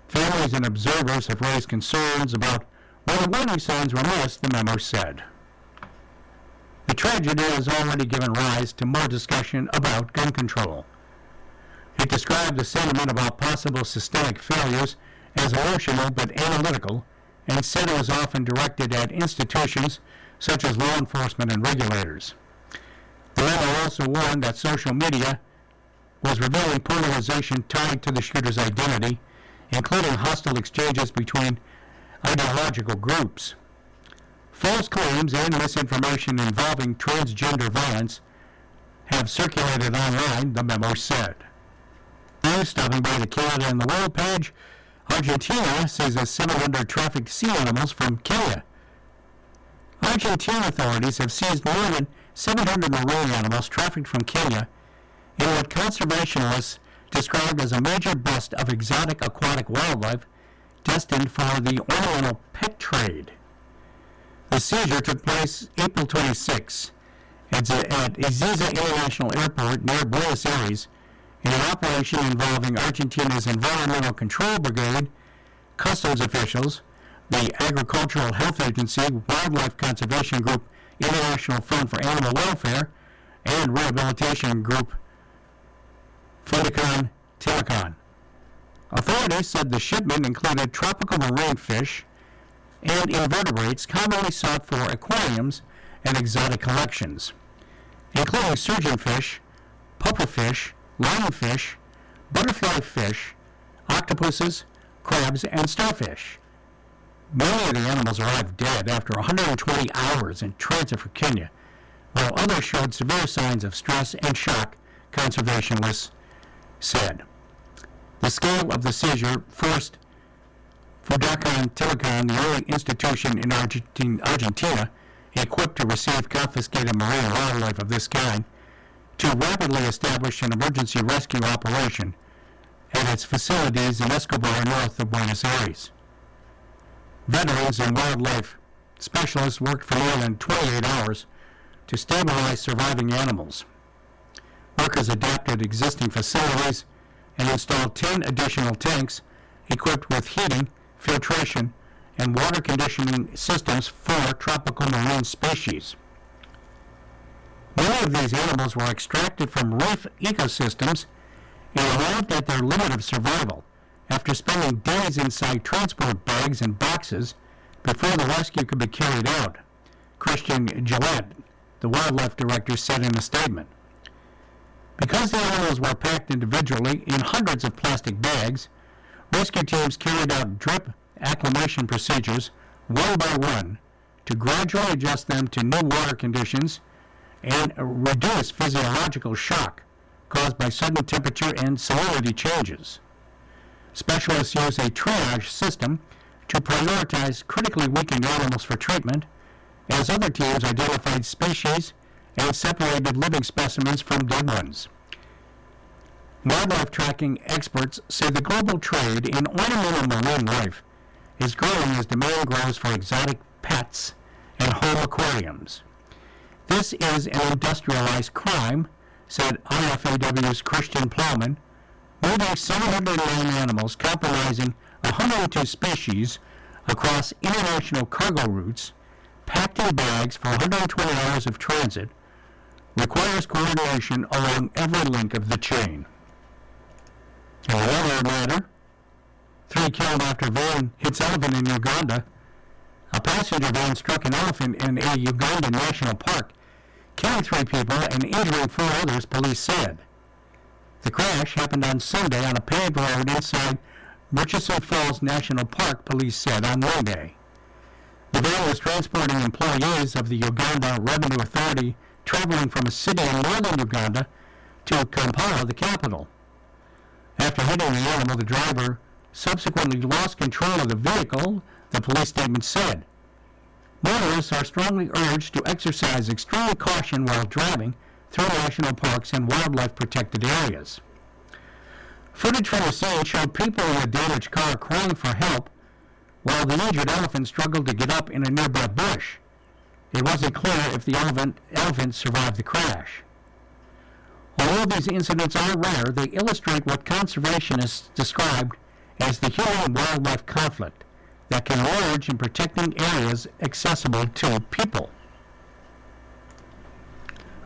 Families and observers have raised concerns about whether warning signs were missed, the memo said. The tragedy has already given rise to more discussion about gun control. It described the sentiment about possible systemic failures as emotional but analytical, and said it was often directed at institutions such as law enforcement and regulators. The memo also warned that social media was revealing polarization tied to the shooter's identity, including hostile exchanges between ideological groups. False claims and misinformation involving transgender violence have circulated online, the memo said. Now, stopping by the Canada and the World page, Argentina seizes 700 trafficked sea animals from Kenya. Argentine authorities have seized more than 700 marine animals trafficked from Kenya in what conservationists described as a major bust of exotic aquatic wildlife destined for the ornamental pet trade. The seizure took place April 26 at Ezeiza International Airport near Buenos Aires in an operation involving Argentina's Environmental Control Brigade, customs officials, the Agricultural Health Agency, Wildlife Conservation Group, International Fund for Animal Welfare, and Rehabilitation Group Fundación Telecom. Authorities said the shipment included tropical marine fish and invertebrates commonly sought for aquariums and exotic collections, including surgeonfish, pufferfish, lionfish, butterfly fish, octopuses, crabs, and starfish. Many of the animals arrived dead after 120 hours in transit for Kenya, while others showed severe signs of stress and shock, conservationists said. The scale of the seizure forced Fudacon Telecom, the only institution in Argentina equipped to receive confiscated marine wildlife of this kind, to rapidly establish an emergency rescue operation at its facilities in Escobar, north of Buenos Aires. Veterans and wildlife specialists worked for more than 28 hours to stabilize surviving animals. Workers adapted existing facilities and installed 10 additional tanks equipped with heating, filtration, and water conditioning systems for tropical marine species. Many of these animals were extracted from reef ecosystems and arrived at their limit of survival after spending days inside transport bags and boxes before the rescue could be carried out, Christian Gillette, the wildlife director, said in a statement. Because the animals were packed individually in hundreds of plastic bags, rescue teams carried out drip acclimation procedures one by one to gradually adjust them to new water conditions and reduce physiological shock caused by sudden temperature and salinity changes. Specialists use a triage system to prioritize critically weakened animals for treatment, as other teams identified species and separated living specimens from dead ones. Wildlife tracking experts say the global trade in ornamental marine life is growing as demand grows for exotic pets and home aquariums. This is an industrialized crime, said IFAW's Christian Plowman, moving 709 animals comprising 102 species across international cargo routes, packed in bags for 120 hours of transit, requires coordination along every link of the chain. In another matter, 3 killed after van hits elephant in Uganda. A passenger van struck an elephant in a Ugandan national park, killing 3 people and injuring 4 others, police said. The crash happened on Sunday on a paved road inside Murchison Falls National Park, police said on Monday. The van was transporting employees of the Uganda Revenue Authority traveling from a city in northern Uganda to Kampala, the capital. After hitting the animal, the driver subsequently lost control of the vehicle, the police statement said. Motorists are strongly urged to exercise extreme caution while driving through national parks and wildlife-protected areas. Footage from the scene showed people in a damaged car crying for help while the injured elephant struggled to get up in a nearby bush. It wasn't clear if the elephant survived the crash. Although these incidents are rare, they illustrate what conservationists described as the human-wildlife conflict that can emerge in protecting areas accessible to people.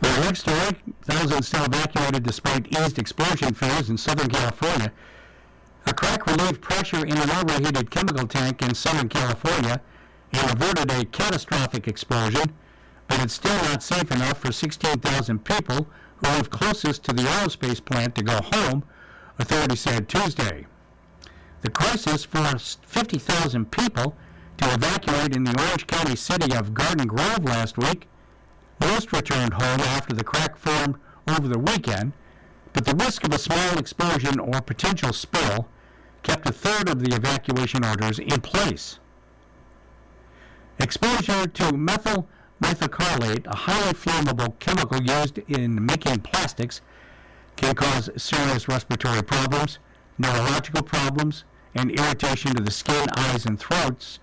The next story, thousands still evacuated despite eased explosion fears in Southern California. A crack relieved pressure in an overheated chemical tank in Southern California and averted a catastrophic explosion, but it's still not safe enough for 16,000 people who live closest to the aerospace plant to go home, authorities said Tuesday. The crisis forced 50,000 people to evacuate in the Orange County city of Garden Grove last week. Most returned home after the crack formed over the weekend, but the risk of a small explosion or potential spill kept a third of the evacuation orders in place. Exposure to methyl methacrylate, a highly flammable chemical used in making plastics, can cause serious respiratory problems, neurological problems, and irritation to the skin, eyes, and throats,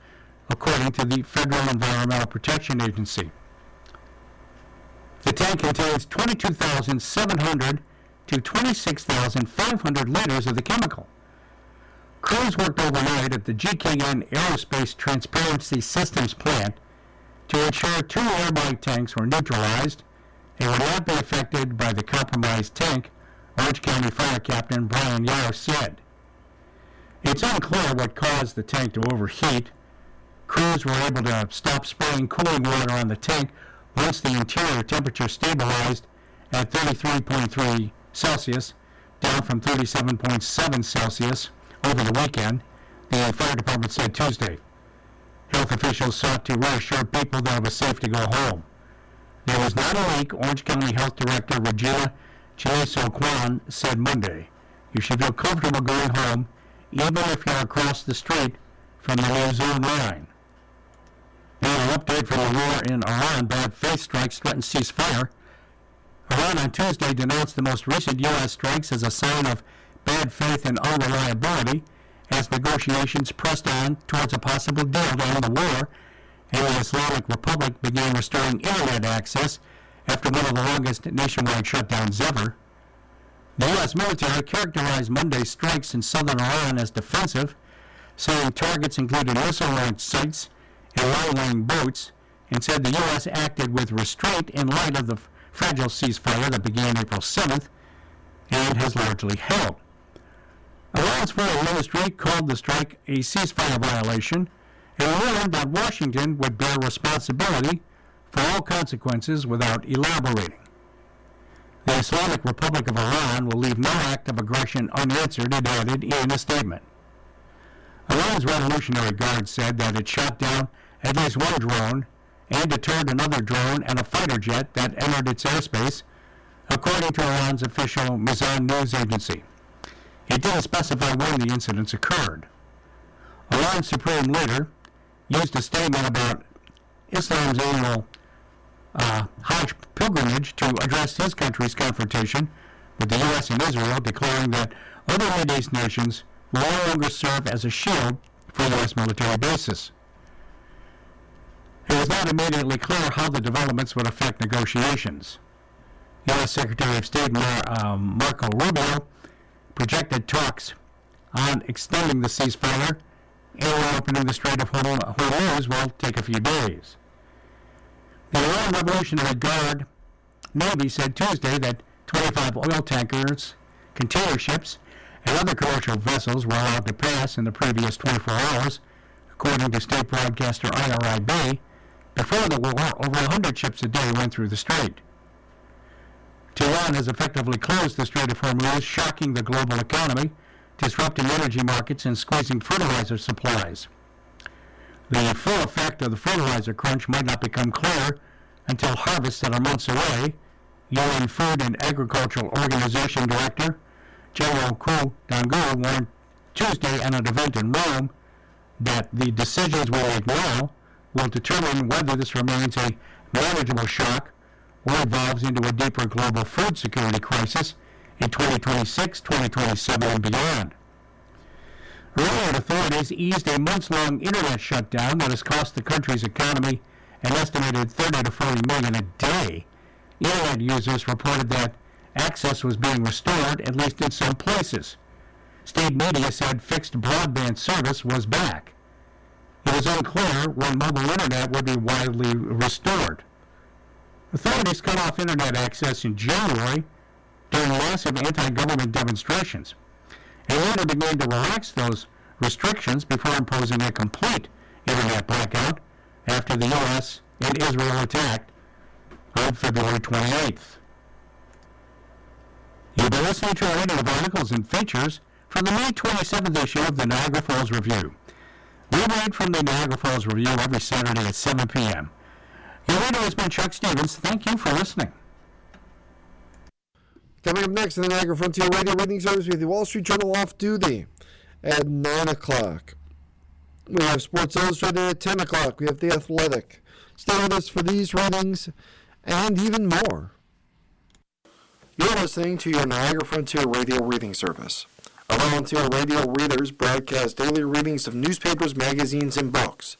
according to the Federal Environmental Protection Agency. The tank contains 22,700 to 26,500 liters of the chemical. Crews worked overnight at the GKN Aerospace Transparency Systems plant to ensure 2 airborne tanks were neutralized and would not be affected by the compromised tank, Orange County Fire Captain Brian Yao said. It's unclear what caused the tank to overheat. Crews were able to stop spraying cooling water on the tank once the interior temperature stabilized at 33.3 Celsius, down from 37.7 Celsius over the weekend, the fire department said Tuesday. Health officials sought to reassure people that it was safe to go home. There was not a leak, Orange County Health Director Regina Chineso Kwan said Monday. You should feel comfortable going home, even if you're across the street from the new zone line. Now, an update from the war in Iran. Bad faith strikes threaten ceasefire. Iran on Tuesday denounced the most recent U.S. strikes as a sign of bad faith and unreliability as negotiations pressed on towards a possible deal to end the war, and the Islamic Republic began restoring internet access after one of the longest nationwide shutdowns ever. The U.S. military characterized Monday's strikes in southern Iran as defensive, saying targets included missile-launched sites and low-lying boats, and said the U.S. acted with restraint in light of the fragile ceasefire that began April 7th and has largely held. Iran's foreign ministry called the strike a ceasefire violation and warned that Washington would bear responsibility for all consequences without elaborating. The Islamic Republic of Iran will leave no act of aggression unanswered, it added in a statement. Iran's Revolutionary Guard said that it shot down at least one drone and deterred another drone and a fighter jet that entered its airspace, according to Iran's official Mizan news agency. It didn't specify when the incidents occurred. Iran's supreme leader used a statement about Islam's annual Hajj pilgrimage to address his country's confrontation with the U.S. and Israel, declaring that other Middle East nations will no longer serve as a shield for U.S. military bases. It was not immediately clear how the developments would affect negotiations. U.S. Secretary of State Marco Rubio projected talks on extending the ceasefire and opening the Strait of Hormuz will take a few days. The Iran Revolutionary Guard Navy said Tuesday that 25 oil tankers, container ships, and other commercial vessels were allowed to pass in the previous 24 hours, according to state broadcaster IRIB. Before the war, over 100 ships a day went through the strait. Tehran has effectively closed the Strait of Hormuz, shocking the global economy, disrupting energy markets, and squeezing fertilizer supplies. The full effect of the fertilizer crunch might not become clear until harvests that are months away. UN Food and Agricultural Organization Director General Ku Dangu warned Tuesday at an event in Rome that the decisions we make now will determine whether this remains a manageable shock or evolves into a deeper global food security crisis in 2026, 2027, and beyond. Earlier, authorities eased a months-long internet shutdown that has cost the country's economy an estimated 30 to 40 million a day. Internet users reported that access was being restored, at least in some places. State media said fixed broadband service was back. It was unclear when mobile internet would be widely restored. Authorities cut off internet access in January during massive anti-government demonstrations, and later began to relax those restrictions before imposing a complete internet blackout after the U.S. and Israel attacked on February 28th. You've been listening to a reading of articles and features from the May 27th issue of the Niagara Falls Review. We read from the Niagara Falls Review every Saturday at 7 p.m. Your reader has been Chuck Stevens. Thank you for listening. Coming up next on the Niagara Frontier Radio Reading Service, we have the Wall Street Journal Off Duty at 9 o'clock. We have Sports Illustrated at 10 o'clock. We have The Athletic. Stay with us for these readings and even more. You're listening to your Niagara Frontier Radio Reading Service. Our volunteer radio readers broadcast daily readings of newspapers, magazines, and books.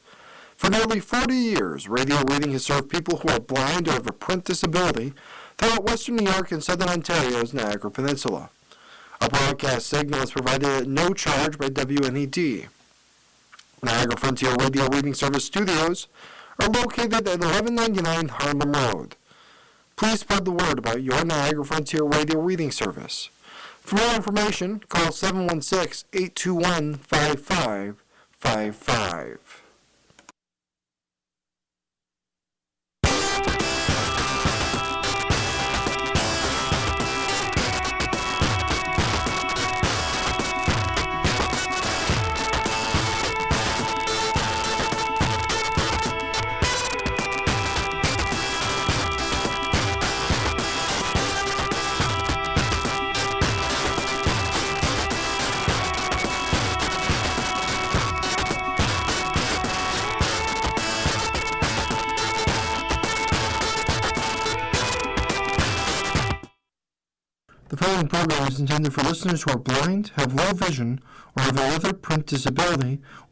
For nearly 40 years, radio reading has served people who are blind or have a print disability throughout western New York and southern Ontario's Niagara Peninsula. A broadcast signal is provided at no charge by WNED. Niagara Frontier Radio Reading Service studios are located at 1199 Harlem Road. Please spread the word about your Niagara Frontier Radio Reading Service. For more information, call 716-821-5555. following program is intended for listeners who are blind, have low vision, or have another print disability,